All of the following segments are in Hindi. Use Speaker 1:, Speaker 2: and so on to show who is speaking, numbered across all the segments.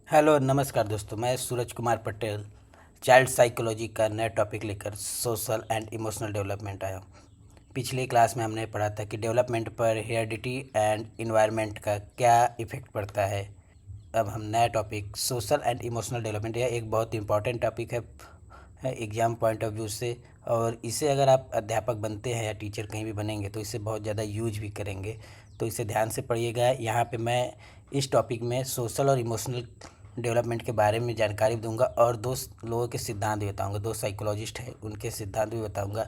Speaker 1: हेलो नमस्कार दोस्तों, मैं सूरज कुमार पटेल चाइल्ड साइकोलॉजी का नया टॉपिक लेकर सोशल एंड इमोशनल डेवलपमेंट आया हूँ। पिछली क्लास में हमने पढ़ा था कि डेवलपमेंट पर हेरिडिटी एंड इन्वायरमेंट का क्या इफ़ेक्ट पड़ता है। अब हम नया topic social and emotional development, यह एक बहुत इंपॉर्टेंट टॉपिक है एग्ज़ाम पॉइंट ऑफ व्यू से। और इसे अगर आप अध्यापक बनते हैं या टीचर कहीं भी बनेंगे तो इसे बहुत ज़्यादा यूज भी करेंगे, तो इसे ध्यान से पढ़िएगा। यहाँ पे मैं इस टॉपिक में सोशल और इमोशनल डेवलपमेंट के बारे में जानकारी दूंगा और दो लोगों के सिद्धांत भी बताऊंगा, दो साइकोलॉजिस्ट हैं उनके सिद्धांत भी बताऊंगा।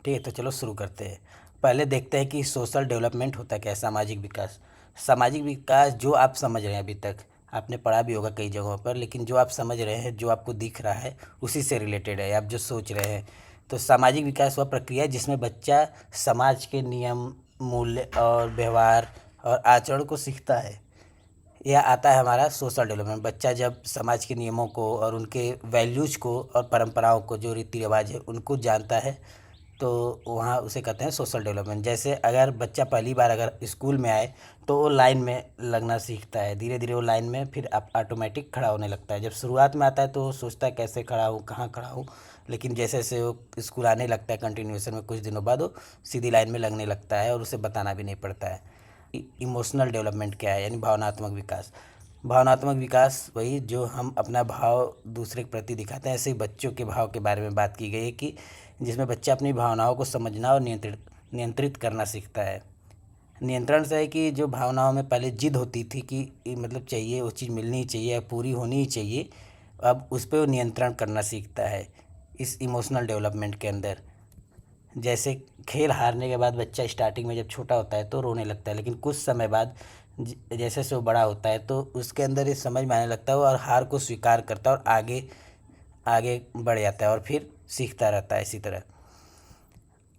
Speaker 1: ठीक है, तो चलो शुरू करते हैं। पहले देखते हैं कि सोशल डेवलपमेंट होता क्या है। सामाजिक विकास, सामाजिक विकास जो आप समझ रहे हैं, अभी तक आपने पढ़ा भी होगा कई जगहों पर, लेकिन जो आप समझ रहे हैं, जो आपको दिख रहा है उसी से रिलेटेड है, आप जो सोच रहे हैं। तो सामाजिक विकास वह प्रक्रिया है जिसमें बच्चा समाज के नियम, मूल्य और व्यवहार और आचरण को सीखता है। यह आता है हमारा सोशल डेवलपमेंट। बच्चा जब समाज के नियमों को और उनके वैल्यूज़ को और परंपराओं को, जो रीति रिवाज है, उनको जानता है, तो वहाँ उसे कहते हैं सोशल डेवलपमेंट। जैसे अगर बच्चा पहली बार अगर स्कूल में आए तो वो लाइन में लगना सीखता है, धीरे धीरे वो लाइन में फिर ऑटोमेटिक खड़ा होने लगता है। जब शुरुआत में आता है तो वो सोचता है कैसे खड़ा हूँ, कहाँ खड़ा हूँ, लेकिन जैसे जैसे वो स्कूल आने लगता है कंटिन्यूएशन में, कुछ दिनों बाद वो सीधी लाइन में लगने लगता है और उसे बताना भी नहीं पड़ता है। इमोशनल डेवलपमेंट क्या है, यानी भावनात्मक विकास। भावनात्मक विकास वही जो हम अपना भाव दूसरे के प्रति दिखाते हैं। ऐसे ही बच्चों के भाव के बारे में बात की गई है कि जिसमें बच्चा अपनी भावनाओं को समझना और नियंत्रित नियंत्रित करना सीखता है। नियंत्रण से है कि जो भावनाओं में पहले जिद होती थी कि मतलब चाहिए, वो चीज़ मिलनी ही चाहिए, पूरी होनी ही चाहिए, अब उस पर वो नियंत्रण करना सीखता है इस इमोशनल डेवलपमेंट के अंदर। जैसे खेल हारने के बाद बच्चा स्टार्टिंग में जब छोटा होता है तो रोने लगता है, लेकिन कुछ समय बाद जैसे जैसे वो बड़ा होता है तो उसके अंदर ये समझ में आने लगता है और हार को स्वीकार करता है और आगे आगे बढ़ जाता है और फिर सीखता रहता है इसी तरह।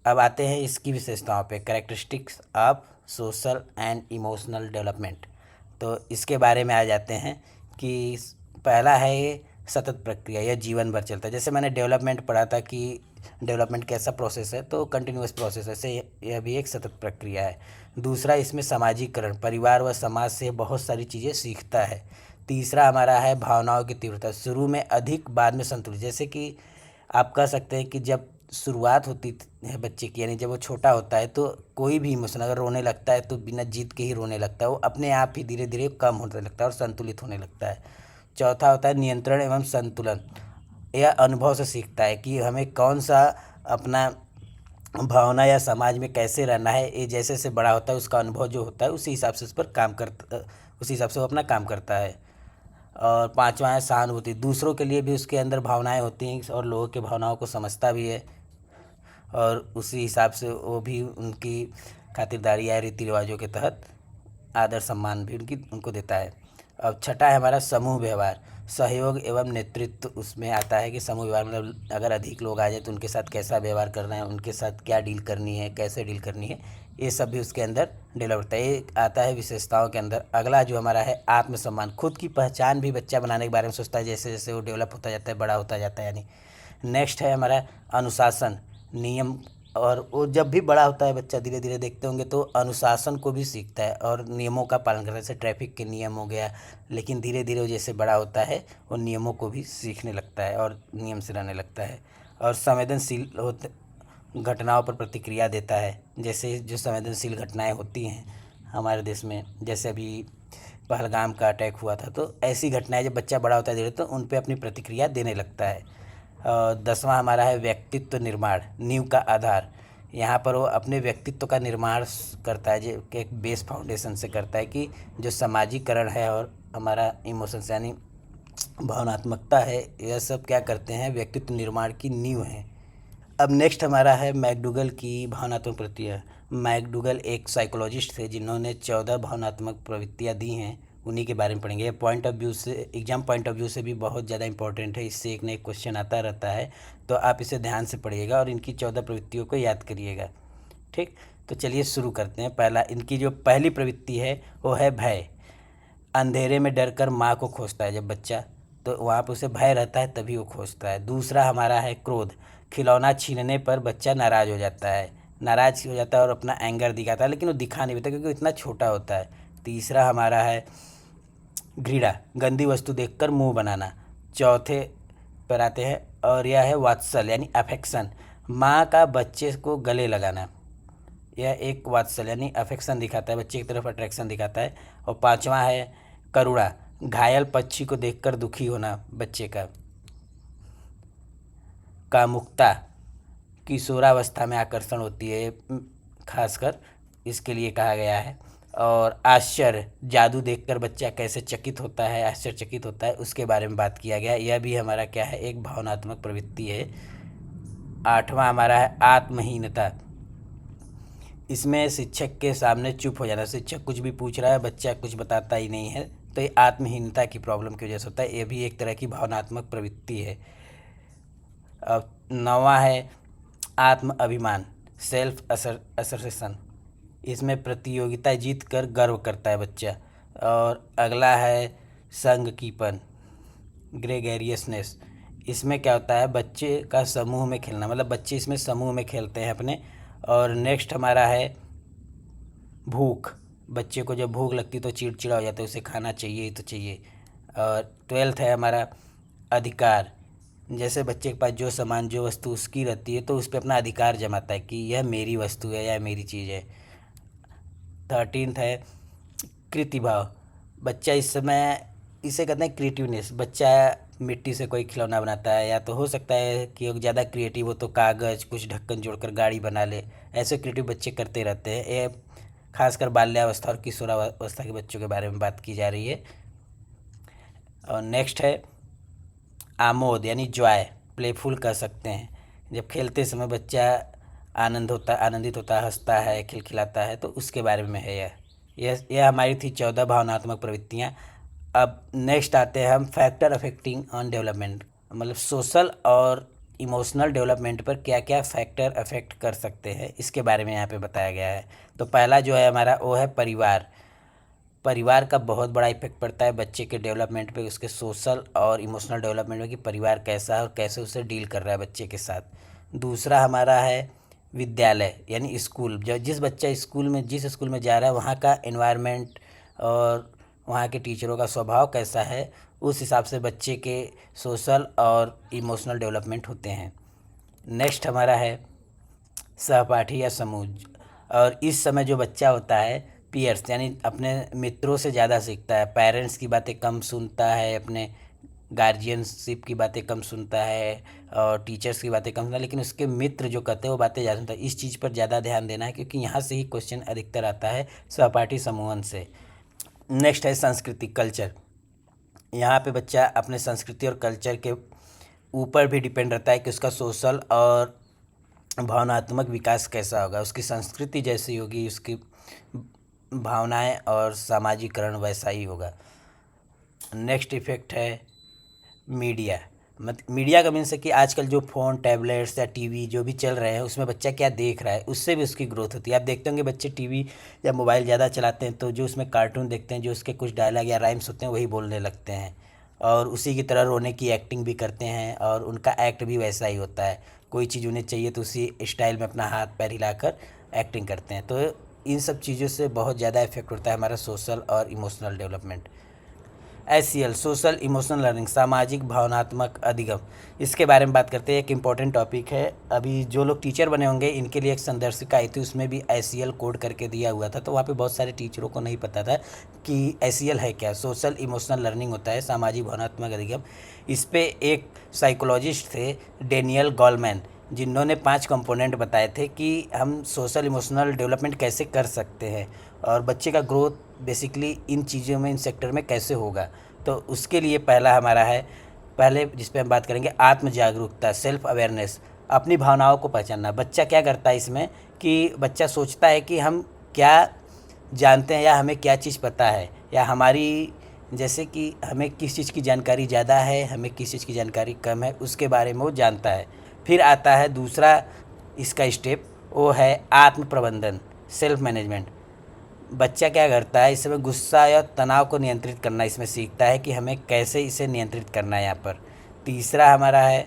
Speaker 1: अब आते हैं इसकी विशेषताओं पे, characteristics of social and emotional development. तो इसके बारे में आ जाते हैं कि पहला है ये सतत प्रक्रिया, यह जीवन भर चलता है। जैसे मैंने डेवलपमेंट पढ़ा था कि डेवलपमेंट कैसा प्रोसेस है, तो कंटिन्यूअस प्रोसेस है, से यह भी एक सतत प्रक्रिया है। दूसरा इसमें सामाजिकरण, परिवार व समाज से बहुत सारी चीज़ें सीखता है। तीसरा हमारा है भावनाओं की तीव्रता, शुरू में अधिक बाद में संतुलित। जैसे कि आप कह सकते हैं कि जब शुरुआत होती है बच्चे की, यानी जब वो छोटा होता है तो कोई भी इमोशन अगर रोने लगता है तो बिना जीत के ही रोने लगता है, वो अपने आप ही धीरे धीरे कम होने लगता है और संतुलित होने लगता है। चौथा होता है नियंत्रण एवं संतुलन, यह अनुभव से सीखता है कि हमें कौन सा अपना भावना या समाज में कैसे रहना है। ये जैसे जैसे बड़ा होता है उसका अनुभव जो होता है उसी हिसाब से उस पर काम करता, उसी हिसाब से वो अपना काम करता है। और पांचवा है सहानुभूति, दूसरों के लिए भी उसके अंदर भावनाएं होती हैं और लोगों की भावनाओं को समझता भी है और उसी हिसाब से वो भी उनकी खातिरदारी या रीति रिवाजों के तहत आदर सम्मान भी उनको देता है। अब छठा है हमारा समूह व्यवहार, सहयोग एवं नेतृत्व। उसमें आता है कि समूह व्यवहार मतलब अगर अधिक लोग आ जाए तो उनके साथ कैसा व्यवहार करना है, उनके साथ क्या डील करनी है, कैसे डील करनी है, ये सब भी उसके अंदर डेवलप होता है। ये आता है विशेषताओं के अंदर। अगला जो हमारा है आत्मसम्मान, खुद की पहचान भी बच्चा बनाने के बारे में सोचता है जैसे जैसे वो डेवलप होता जाता है, बड़ा होता जाता है। यानी नेक्स्ट है हमारा अनुशासन, नियम। और वो जब भी बड़ा होता है बच्चा, धीरे धीरे देखते होंगे तो अनुशासन को भी सीखता है और नियमों का पालन करता है। जैसे ट्रैफिक के नियम हो गया, लेकिन धीरे धीरे वो जैसे बड़ा होता है वो नियमों को भी सीखने लगता है और नियम से रहने लगता है। और संवेदनशील होते घटनाओं पर प्रतिक्रिया देता है। जैसे जो संवेदनशील घटनाएं होती हैं हमारे देश में, जैसे अभी पहलगाम का अटैक हुआ था, तो ऐसी घटनाएं जब बच्चा बड़ा होता है धीरे तो उन पे अपनी प्रतिक्रिया देने लगता है। और दसवां हमारा है व्यक्तित्व निर्माण, नींव का आधार। यहाँ पर वो अपने व्यक्तित्व का निर्माण करता है, जो कि एक बेस फाउंडेशन से करता है कि जो सामाजिकरण है और हमारा इमोशंस यानी भावनात्मकता है, यह सब क्या करते हैं, व्यक्तित्व निर्माण की नींव है। अब नेक्स्ट हमारा है मैकडूगल की भावनात्मक प्रक्रिया। मैकडूगल एक साइकोलॉजिस्ट थे जिन्होंने 14 भावनात्मक प्रवृत्तियाँ दी हैं, उन्हीं के बारे में पढ़ेंगे। ये पॉइंट ऑफ व्यू से, एग्जाम पॉइंट ऑफ व्यू से भी बहुत ज़्यादा इंपॉर्टेंट है, इससे एक न एक क्वेश्चन आता रहता है, तो आप इसे ध्यान से पढ़िएगा और इनकी 14 प्रवृत्तियों को याद करिएगा। ठीक, तो चलिए शुरू करते हैं। पहला, इनकी जो पहली प्रवृत्ति है वो है भय। अंधेरे में डर कर माँ को खोजता है जब बच्चा, तो वहाँ पर उसे भय रहता है तभी वो खोजता है। दूसरा हमारा है क्रोध, खिलौना छीनने पर बच्चा नाराज़ हो जाता है, नाराज़ हो जाता है और अपना एंगर दिखाता है, लेकिन वो दिखा नहीं पाता क्योंकि वो इतना छोटा होता है। तीसरा हमारा है घृणा, गंदी वस्तु देखकर मुंह बनाना। चौथे पर आते हैं और यह है वात्सल यानी अफेक्शन, माँ का बच्चे को गले लगाना। यह एक वात्सल यानी अफेक्शन दिखाता है, बच्चे की तरफ अट्रैक्शन दिखाता है। और पांचवा है करुणा, घायल पक्षी को देखकर दुखी होना बच्चे का। कामुकता, किशोरावस्था में आकर्षण होती है खासकर, इसके लिए कहा गया है। और आश्चर्य, जादू देखकर बच्चा कैसे चकित होता है, आश्चर्यचकित होता है, उसके बारे में बात किया गया। यह भी हमारा क्या है, एक भावनात्मक प्रवृत्ति है। आठवां हमारा है आत्महीनता, इसमें शिक्षक के सामने चुप हो जाना, शिक्षक कुछ भी पूछ रहा है बच्चा कुछ बताता ही नहीं है, तो ये आत्महीनता की प्रॉब्लम की वजह से होता है। ये भी एक तरह की भावनात्मक प्रवृत्ति है। अब नौवां है आत्म अभिमान, सेल्फ असर्शन, इसमें प्रतियोगिता जीत कर गर्व करता है बच्चा। और अगला है संगकीपन, ग्रेगेरियसनेस, इसमें क्या होता है बच्चे का समूह में खेलना, मतलब बच्चे इसमें समूह में खेलते हैं अपने। और नेक्स्ट हमारा है भूख, बच्चे को जब भूख लगती तो चिड़चिड़ा हो जाता है, उसे खाना चाहिए तो चाहिए। और ट्वेल्थ है हमारा अधिकार, जैसे बच्चे के पास जो सामान जो वस्तु उसकी रहती है तो उस पर अपना अधिकार जमाता है कि यह मेरी वस्तु है या मेरी चीज़ है। 13th है कृतिभाव, बच्चा इस समय इसे कहते हैं क्रिएटिवनेस, बच्चा मिट्टी से कोई खिलौना बनाता है, या तो हो सकता है कि वो ज़्यादा क्रिएटिव हो तो कागज़ कुछ ढक्कन जोड़कर गाड़ी बना ले, ऐसे क्रिएटिव बच्चे करते रहते हैं। ये खासकर बाल्यावस्था और किशोरावस्था के बच्चों के बारे में बात की जा रही है। और नेक्स्ट है आमोद यानी जॉय, प्लेफुल कह सकते हैं, जब खेलते समय बच्चा आनंदित होता है, हंसता है, खिलखिलाता है, तो उसके बारे में है यह हमारी थी 14 भावनात्मक प्रवृत्तियाँ। अब नेक्स्ट आते हैं हम फैक्टर अफेक्टिंग ऑन डेवलपमेंट, मतलब सोशल और इमोशनल डेवलपमेंट पर क्या क्या फैक्टर अफेक्ट कर सकते हैं, इसके बारे में यहाँ पे बताया गया है। तो पहला जो है हमारा वो है परिवार, परिवार का बहुत बड़ा इफेक्ट पड़ता है बच्चे के डेवलपमेंट पे, उसके सोशल और इमोशनल डेवलपमेंट में कि परिवार कैसा है और कैसे उसे डील कर रहा है बच्चे के साथ। दूसरा हमारा है विद्यालय यानी स्कूल, जो जिस बच्चा जिस स्कूल में जा रहा है वहाँ का एनवायरनमेंट और वहाँ के टीचरों का स्वभाव कैसा है, उस हिसाब से बच्चे के सोशल और इमोशनल डेवलपमेंट होते हैं। नेक्स्ट हमारा है सहपाठी या समूह, और इस समय जो बच्चा होता है पीयर्स यानी अपने मित्रों से ज़्यादा सीखता है, पेरेंट्स की बातें कम सुनता है, अपने गार्जियनशिप की बातें कम सुनता है और टीचर्स की बातें कम सुनता है, लेकिन उसके मित्र जो कहते हैं वो बातें ज़्यादा सुनता है। इस चीज़ पर ज़्यादा ध्यान देना है क्योंकि यहाँ से ही क्वेश्चन अधिकतर आता है सहपाठी समूहन से। नेक्स्ट है संस्कृति कल्चर, यहाँ पे बच्चा अपने संस्कृति और कल्चर के ऊपर भी डिपेंड रहता है कि उसका सोशल और भावनात्मक विकास कैसा होगा, उसकी संस्कृति जैसी होगी उसकी भावनाएं और सामाजिकरण वैसा ही होगा। नेक्स्ट इफेक्ट है मीडिया, मीडिया का मीन्स है कि आजकल जो फ़ोन टैबलेट्स या टीवी जो भी चल रहे हैं उसमें बच्चा क्या देख रहा है उससे भी उसकी ग्रोथ होती है। आप देखते होंगे बच्चे टीवी या मोबाइल ज़्यादा चलाते हैं तो जो उसमें कार्टून देखते हैं, जो उसके कुछ डायलॉग या राइम्स होते हैं वही बोलने लगते हैं और उसी की तरह रोने की एक्टिंग भी करते हैं और उनका एक्ट भी वैसा ही होता है। कोई चीज़ उन्हें चाहिए तो उसी स्टाइल में अपना हाथ पैर हिलाकर एक्टिंग करते हैं। तो इन सब चीज़ों से बहुत ज़्यादा इफेक्ट होता है हमारा सोशल और emotional development. SEL social emotional learning, सामाजिक भावनात्मक अधिगम, इसके बारे में बात करते हैं। एक इम्पॉर्टेंट टॉपिक है, अभी जो लोग टीचर बने होंगे इनके लिए एक संदर्शिका आई थी, उसमें भी SEL कोड करके दिया हुआ था, तो वहाँ पे बहुत सारे टीचरों को नहीं पता था कि SEL है क्या। सोशल इमोशनल लर्निंग होता है सामाजिक भावनात्मक अधिगम। इस पर एक साइकोलॉजिस्ट थे डेनियल गोलमैन, जिन्होंने 5 कंपोनेंट बताए थे कि हम सोशल इमोशनल डेवलपमेंट कैसे कर सकते हैं और बच्चे का ग्रोथ बेसिकली इन चीज़ों में इन सेक्टर में कैसे होगा। तो उसके लिए पहला हमारा है, पहले जिस पे हम बात करेंगे आत्म जागरूकता, सेल्फ अवेयरनेस, अपनी भावनाओं को पहचानना। बच्चा क्या करता है इसमें कि बच्चा सोचता है कि हम क्या जानते हैं या हमें क्या चीज़ पता है, या हमारी जैसे कि हमें किस चीज़ की जानकारी ज़्यादा है, हमें किस चीज़ की जानकारी कम है, उसके बारे में वो जानता है। फिर आता है दूसरा इसका स्टेप, वो है आत्म प्रबंधन, सेल्फ मैनेजमेंट। बच्चा क्या करता है इस समय गुस्सा या तनाव को नियंत्रित करना इसमें सीखता है कि हमें कैसे इसे नियंत्रित करना है यहाँ पर। तीसरा हमारा है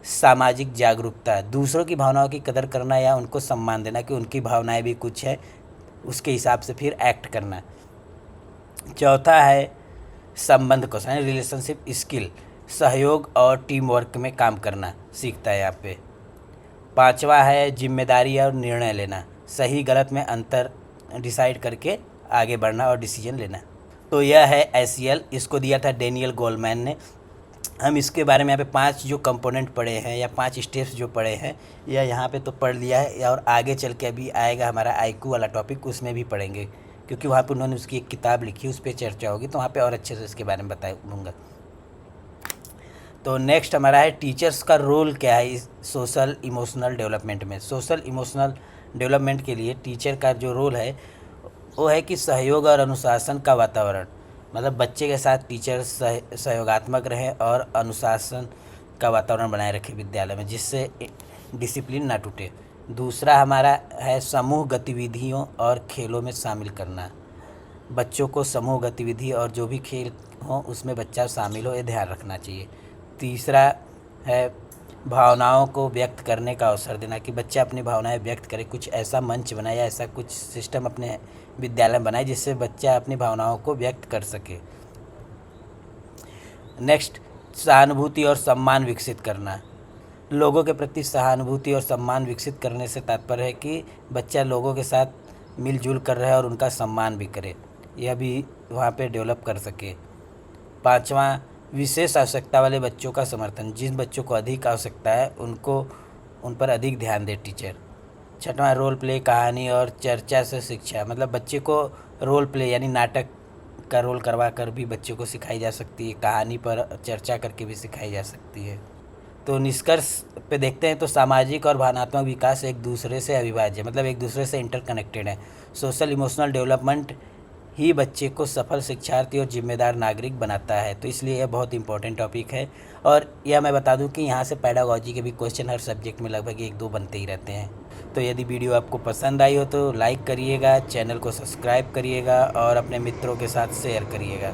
Speaker 1: सामाजिक जागरूकता, दूसरों की भावनाओं की कदर करना या उनको सम्मान देना कि उनकी भावनाएं भी कुछ है, उसके हिसाब से फिर एक्ट करना। चौथा है संबंध कौशल यानी रिलेशनशिप स्किल, सहयोग और टीम वर्क में काम करना सीखता है यहाँ पे। 5वां है जिम्मेदारी और निर्णय लेना, सही गलत में अंतर डिसाइड करके आगे बढ़ना और डिसीजन लेना। तो यह है एसीएल, इसको दिया था डेनियल गोलमैन ने। हम इसके बारे में यहाँ पे 5 जो कंपोनेंट पढ़े हैं या 5 स्टेप्स जो पढ़े हैं या यहाँ पे तो पढ़ लिया है, और आगे चल के अभी आएगा हमारा आईक्यू वाला टॉपिक, उसमें भी पढ़ेंगे, क्योंकि वहाँ पे उन्होंने उसकी एक किताब लिखी, उस पर चर्चा होगी, तो वहाँ पे और अच्छे से इसके बारे में बता दूँगा। तो नेक्स्ट हमारा है टीचर्स का रोल क्या है इस सोशल इमोशनल डेवलपमेंट में। सोशल इमोशनल डेवलपमेंट के लिए टीचर का जो रोल है वो है कि सहयोग और अनुशासन का वातावरण, मतलब बच्चे के साथ टीचर सहयोगात्मक रहें और अनुशासन का वातावरण बनाए रखें विद्यालय में, जिससे डिसिप्लिन ना टूटे। दूसरा हमारा है समूह गतिविधियों और खेलों में शामिल करना, बच्चों को समूह गतिविधि और जो भी खेल हो उसमें बच्चा शामिल हो, ये ध्यान रखना चाहिए। तीसरा है भावनाओं को व्यक्त करने का अवसर देना, कि बच्चा अपनी भावनाएं व्यक्त करे, कुछ ऐसा मंच बनाए या ऐसा कुछ सिस्टम अपने विद्यालय में बनाए जिससे बच्चा अपनी भावनाओं को व्यक्त कर सके। नेक्स्ट, सहानुभूति और सम्मान विकसित करना, लोगों के प्रति सहानुभूति और सम्मान विकसित करने से तात्पर्य है कि बच्चा लोगों के साथ मिलजुल कर रहे और उनका सम्मान भी करे, यह भी वहाँ पे डेवलप कर सके। 5वां, विशेष आवश्यकता वाले बच्चों का समर्थन, जिन बच्चों को अधिक आवश्यकता है उन पर अधिक ध्यान दे टीचर। 6वां, रोल प्ले, कहानी और चर्चा से शिक्षा, मतलब बच्चे को रोल प्ले यानी नाटक का रोल करवा कर भी बच्चों को सिखाई जा सकती है, कहानी पर चर्चा करके भी सिखाई जा सकती है। तो निष्कर्ष पे देखते हैं तो सामाजिक और भावनात्मक विकास एक दूसरे से अविभाज्य, मतलब एक दूसरे से इंटरकनेक्टेड है। सोशल इमोशनल डेवलपमेंट ही बच्चे को सफल शिक्षार्थी और जिम्मेदार नागरिक बनाता है, तो इसलिए यह बहुत इंपॉर्टेंट टॉपिक है। और यह मैं बता दूं कि यहाँ से पेडागोजी के भी क्वेश्चन हर सब्जेक्ट में लगभग 1-2 बनते ही रहते हैं। तो यदि वीडियो आपको पसंद आई हो तो लाइक करिएगा, चैनल को सब्सक्राइब करिएगा और अपने मित्रों के साथ शेयर करिएगा।